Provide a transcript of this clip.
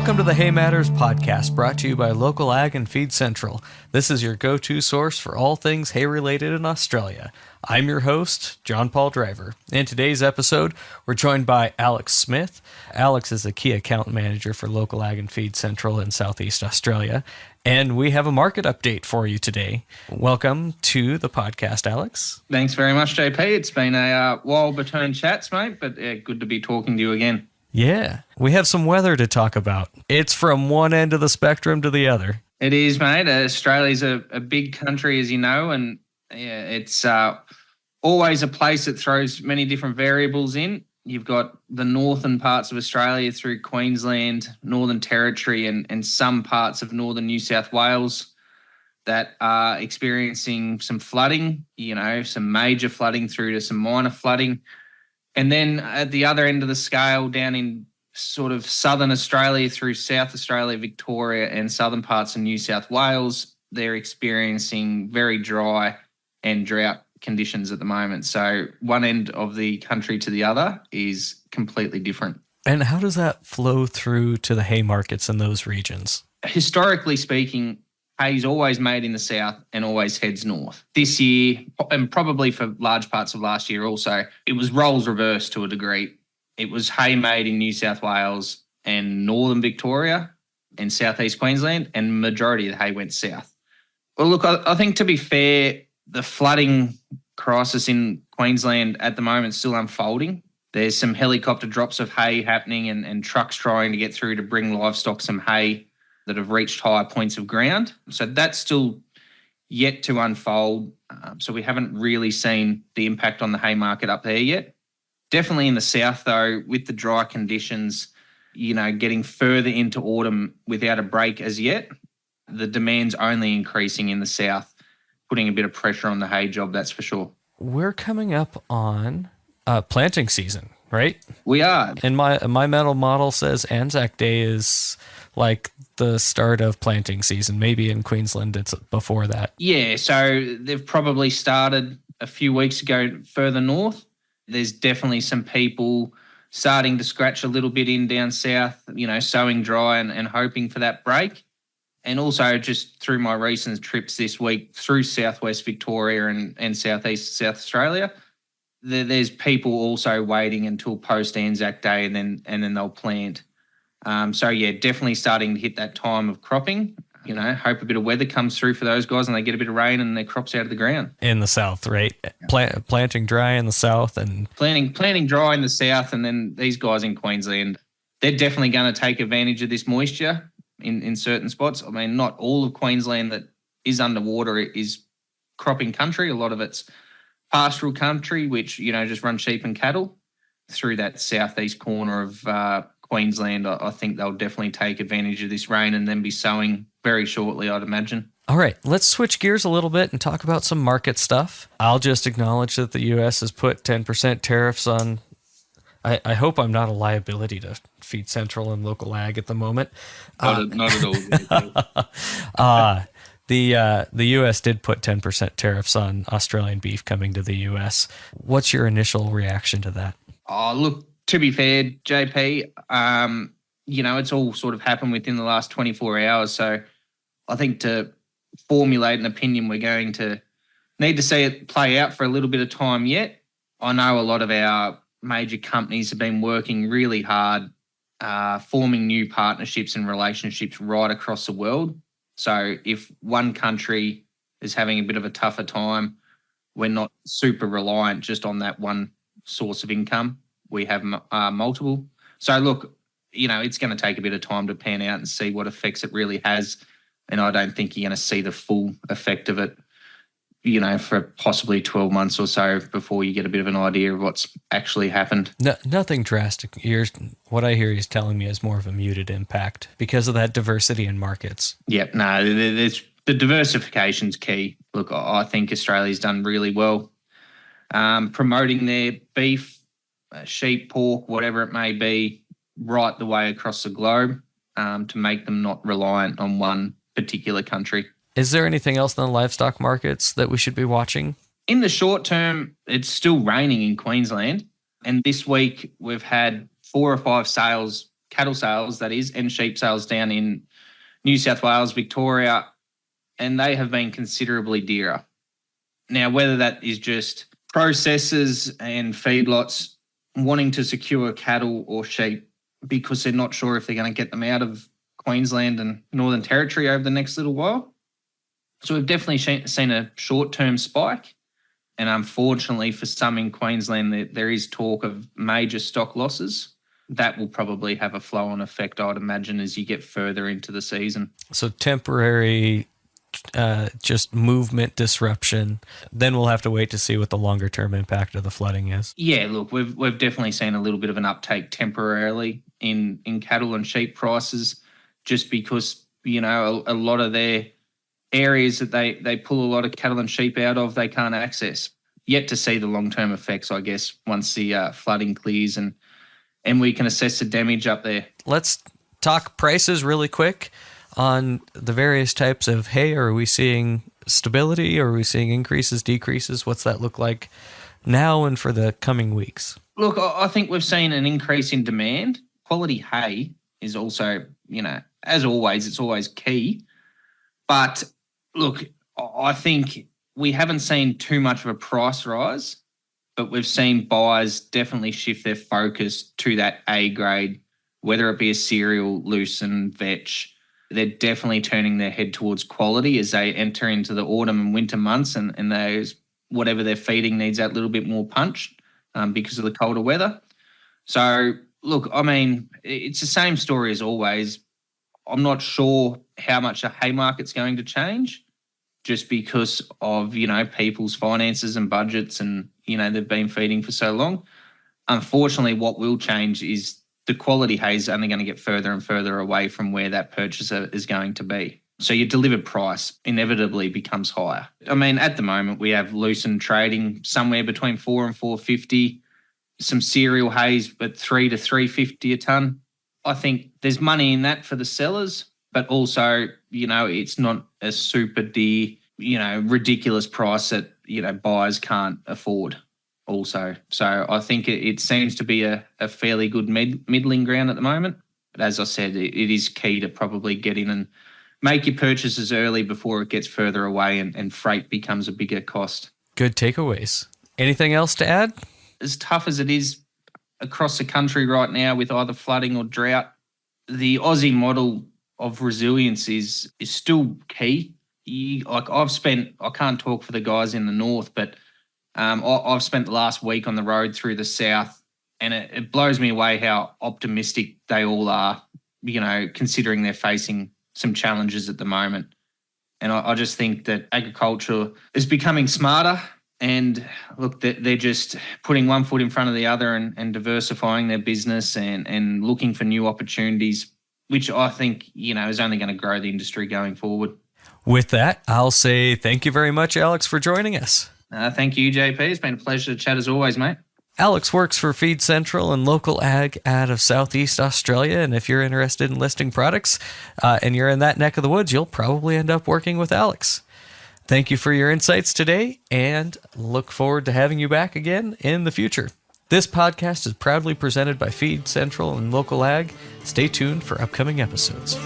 Welcome to the Hay Matters podcast, brought to you by LocalAg and Feed Central. This is your go-to source for all things hay-related in Australia. I'm your host, John Paul Driver. In today's episode, we're joined by Alex Smith. Alex is a key account manager for LocalAg and Feed Central in Southeast Australia, and we have a market update for you today. Welcome to the podcast, Alex. Thanks very much, JP. It's been a while between chats, mate, but good to be talking to you again. Yeah, we have some weather to talk about. It's from one end of the spectrum to the other. It is, mate. Australia's a big country, as you know, and yeah, it's always a place that throws many different variables in. You've got the northern parts of Australia through Queensland, Northern Territory, and some parts of northern New South Wales that are experiencing some flooding, some major flooding through to some minor flooding. And then at the other end of the scale, down in sort of southern Australia through South Australia, Victoria, and southern parts of New South Wales, they're experiencing very dry and drought conditions at the moment. So one end of the country to the other is completely different. And how does that flow through to the hay markets in those regions? Historically speaking, hay's always made in the south and always heads north. This year, and probably for large parts of last year also, it was roles reversed to a degree. It was hay made in New South Wales and northern Victoria and southeast Queensland, and majority of the hay went south. Well, look, I think to be fair, the flooding crisis in Queensland at the moment is still unfolding. There's some helicopter drops of hay happening and trucks trying to get through to bring livestock some hay that have reached higher points of ground. So that's still yet to unfold. So we haven't really seen the impact on the hay market up there yet. Definitely in the south, though, with the dry conditions, getting further into autumn without a break as yet, the demand's only increasing in the south, putting a bit of pressure on the hay job, that's for sure. We're coming up on planting season, right? We are. And my mental model says Anzac Day is like the start of planting season. Maybe in Queensland it's before that. Yeah, so they've probably started a few weeks ago further north. There's definitely some people starting to scratch a little bit in down south, sowing dry and hoping for that break. And also just through my recent trips this week through southwest Victoria and southeast South Australia, there's people also waiting until post Anzac Day and then they'll plant. So yeah, definitely starting to hit that time of cropping. Hope a bit of weather comes through for those guys and they get a bit of rain and their crops out of the ground. In the south, right? Planting dry in the south and planting dry in the south, and then these guys in Queensland, they're definitely going to take advantage of this moisture in certain spots. I mean, not all of Queensland that is underwater is cropping country. A lot of it's pastoral country, which, just run sheep and cattle. Through that southeast corner of Queensland, I think they'll definitely take advantage of this rain and then be sowing very shortly, I'd imagine. All right, let's switch gears a little bit and talk about some market stuff. I'll just acknowledge that the U.S. has put 10% tariffs on. I hope I'm not a liability to Feed Central and LocalAg at the moment. Not at all. The U.S. did put 10% tariffs on Australian beef coming to the U.S. What's your initial reaction to that? Oh, look, to be fair, JP, it's all sort of happened within the last 24 hours. So I think to formulate an opinion, we're going to need to see it play out for a little bit of time yet. I know a lot of our major companies have been working really hard, forming new partnerships and relationships right across the world. So if one country is having a bit of a tougher time, we're not super reliant just on that one source of income. We have multiple. So look, it's going to take a bit of time to pan out and see what effects it really has. And I don't think you're going to see the full effect of it, for possibly 12 months or so before you get a bit of an idea of what's actually happened. No, nothing drastic. What I hear he's telling me is more of a muted impact because of that diversity in markets. Yep, no, the diversification's key. Look, I think Australia's done really well promoting their beef, sheep, pork, whatever it may be, right the way across the globe to make them not reliant on one particular country. Is there anything else in the livestock markets that we should be watching? In the short term, it's still raining in Queensland. And this week we've had 4 or 5 sales cattle sales, that is, and sheep sales down in New South Wales, Victoria, and they have been considerably dearer. Now, whether that is just processors and feedlots wanting to secure cattle or sheep because they're not sure if they're going to get them out of Queensland and Northern Territory over the next little while. So we've definitely seen a short-term spike. And unfortunately for some in Queensland, there is talk of major stock losses. That will probably have a flow-on effect, I'd imagine, as you get further into the season. So temporary just movement disruption. Then we'll have to wait to see what the longer term impact of the flooding is. Yeah, look, we've definitely seen a little bit of an uptake temporarily in cattle and sheep prices, just because, you know, a lot of their areas that they pull a lot of cattle and sheep out of, they can't access. Yet to see the long-term effects, I guess, once the flooding clears and we can assess the damage up there. Let's talk prices really quick on the various types of hay. Are we seeing stability? Are we seeing increases, decreases? What's that look like now and for the coming weeks? Look, I think we've seen an increase in demand. Quality hay is also, you know, as always, it's always key. But look, I think we haven't seen too much of a price rise, but we've seen buyers definitely shift their focus to that A grade, whether it be a cereal, lucerne, vetch. They're definitely turning their head towards quality as they enter into the autumn and winter months, and those, whatever they're feeding needs that little bit more punch because of the colder weather. So, look, I mean, it's the same story as always. I'm not sure how much a hay market's going to change just because of, you know, people's finances and budgets and, you know, they've been feeding for so long. Unfortunately, what will change is the quality hay is only going to get further and further away from where that purchaser is going to be. So your delivered price inevitably becomes higher. I mean, at the moment, we have lucerne trading somewhere between $4 and $4.50, some cereal hays at $3 to $3.50 a tonne. I think there's money in that for the sellers, but also, you know, it's not a super dear, you know, ridiculous price that, you know, buyers can't afford also. So I think it seems to be a fairly good middling ground at the moment. But as I said, it is key to probably get in and make your purchases early before it gets further away and freight becomes a bigger cost. Good takeaways. Anything else to add? As tough as it is across the country right now with either flooding or drought, the Aussie model of resilience is still key. I can't talk for the guys in the north, but I've spent the last week on the road through the south, and it blows me away how optimistic they all are, you know, considering they're facing some challenges at the moment. And I just think that agriculture is becoming smarter, and look, they're just putting one foot in front of the other and diversifying their business and looking for new opportunities, which I think, you know, is only going to grow the industry going forward. With that, I'll say thank you very much, Alex, for joining us. Thank you, JP. It's been a pleasure to chat as always, mate. Alex works for Feed Central and LocalAg out of Southeast Australia, and if you're interested in listing products and you're in that neck of the woods, you'll probably end up working with Alex. Thank you for your insights today, and look forward to having you back again in the future. This podcast is proudly presented by Feed Central and LocalAg. Stay tuned for upcoming episodes.